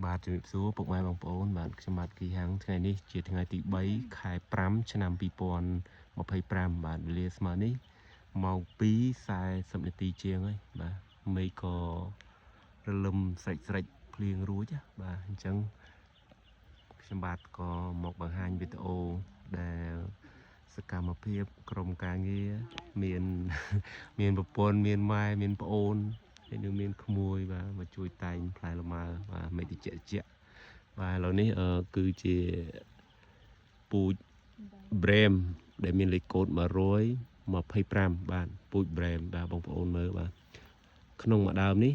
បាទជំរាបសួរពុកម៉ែបងប្អូនបាទខ្ញុំបាទគីហាំងថ្ងៃនេះជាថ្ងៃទី3ខែ5ឆ្នាំ2025បាទវេលាស្មើនេះម៉ោង 2:40 នាទីជាងហើយបាទមេឃក៏រលឹមស្រេចភ្លៀងរួចបាទអញ្ចឹងខ្ញុំបាទក៏មកបង្ហាញវីដេអូដែលសកម្មភាពក្រុមការងារមានប្រពន្ធមានម៉ែមានប្អូនហើយនឹងមានក្មួយបាទមកជួយតែងផ្លែលម៉ើបាទមេតិជាបាទឥឡូវនេះគឺជាពូជ Brem ដែលមានលេខកូដ125បាទពូជ Brem បាទបងប្អូនមើលបាទក្នុងមួយដើមនេះ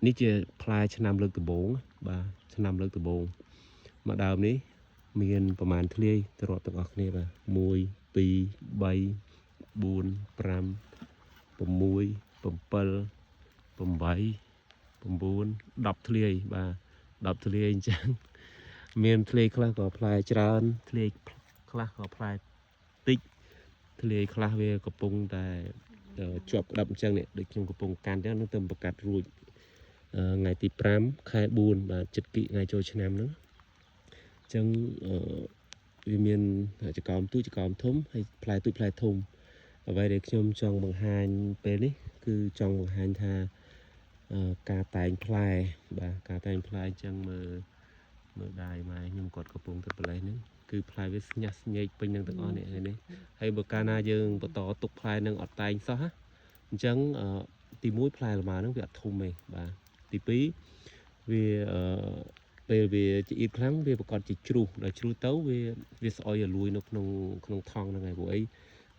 នេះជាផ្លែឆ្នាំលើកដំបូងបាទឆ្នាំលើកដំបូងមួយដើមនេះមានប្រមាណធ្លាយទៅរាប់ទាំងអស់គ្នាបាទ1 2 3 4 5 6 7 8 9 10ធ្លាយបាទ10ធ្លាយអញ្ចឹងមានធ្លាយខ្លះក៏ផ្លែច្រើនធ្លាយខ្លះក៏ផ្លែតិចធ្លាយខ្លះវាកំពុងតែជាប់ក្តាប់អញ្ចឹងនេះដូចខ្ញុំកំពុងកាន់អញ្ចឹងនឹងទៅប្រកាសរួចថ្ងៃទី5ខែ4បាទចិត្តគីថ្ងៃចូលឆ្នាំហ្នឹងអញ្ចឹងវាមានចកោមទូចកោមធំហើយផ្លែទូចផ្លែធំអ្វីដែលខ្ញុំចង់បង្ហាញពេលនេះគឺចង់បង្ហាញថាការតែងផ្លែបាទការតែងផ្លែអញ្ចឹងមើលដៃម៉ែខ្ញុំគាត់កំពុងទៅប្រឡេះហ្នឹងគឺផ្លែវាស្ញាស់ស្ញែកពេញនឹងទាំងអស់នេះហើយបើកាលណាយើងបន្តទុកផ្លែនឹងអត់តែងសោះអញ្ចឹងទី1ផ្លែលម៉ើហ្នឹងវាអត់ធំទេបាទទី2វាពេលវាជាអៀតខ្លាំងវាប្រកាសជាជ្រុះដល់ជ្រុះទៅវាស្អុយឲ្យលួយនៅក្នុងថង់ហ្នឹងហើយព្រោះអី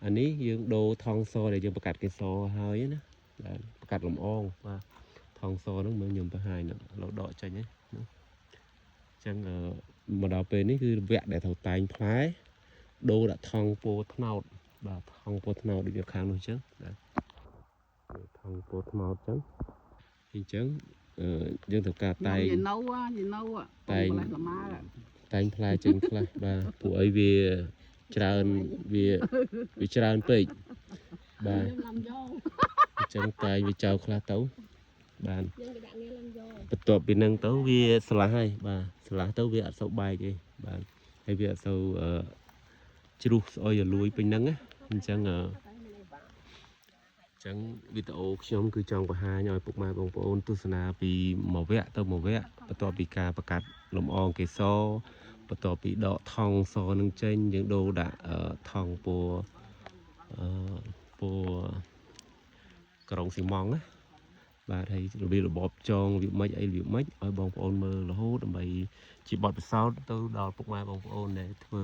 អានេះយើងដូរថង់សដែលយើងប្រកាសគេសហើយណាបាទប្រកាសលំអងបាទថង់សហ្នឹងមើលខ្ញុំបង្ហាញเราដកចេញណាអញ្ចឹងមកដល់ពេលនេះគឺវគ្គដែលត្រូវតែងផ្លែដូរដាក់ថង់ពោថ្នោតបាទថង់ពោថ្នោតដូចនៅខាងនោះអញ្ចឹងបាទថង់ពោថ្នោតអញ្ចឹងយើងត្រូវការតែងតែងផ្លែចេញខ្លះបាទពួកអីវាច្រើនវាច្រើនពេកបាទអញ្ចឹងតែងវាចោលខ្លះទៅបាទបន្ទាប់ពីហ្នឹងទៅវាស្លាស់ហើយបាទស្លាស់ទៅវាអត់សូវបែកទេបាទហើយវាអត់សូវជ្រុះស្អុយឲ្យលួយពេញហ្នឹងណាអញ្ចឹងវីដេអូខ្ញុំគឺចង់បង្ហាញឲ្យពុកម៉ែបងប្អូនទស្សនាពីមួយវគ្គទៅមួយវគ្គបន្ទាប់ពីការប្រកាសលំអងកេសរបន្ទាប់ពីដកថង់សនឹងចេញយើងដូរដាក់ថង់ពណ៌ក្រុងស៊ីម៉ង់ណាបាទហើយរបបចងវាមិនអីវាមិនឲ្យបងប្អូនមើលរហូតដើម្បីជាបទពិសោធន៍ទៅដល់ពុកម៉ែបងប្អូនដែលធ្វើ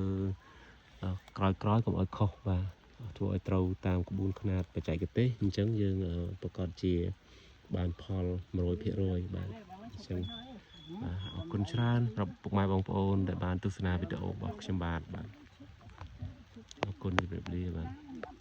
ក្រោយកុំឲ្យខុសបាទធ្វើឲ្យត្រូវតាមក្បួនខ្នាតបច្ចេកទេសអញ្ចឹងយើងប្រកាសជាបានផល 100% បាទអញ្ចឹងអរគុណច្រើនសម្រាប់ពុកម៉ែបងប្អូនដែលបានទស្សនាវីដេអូរបស់ខ្ញុំបាទអរគុណជម្រាបលាបាទ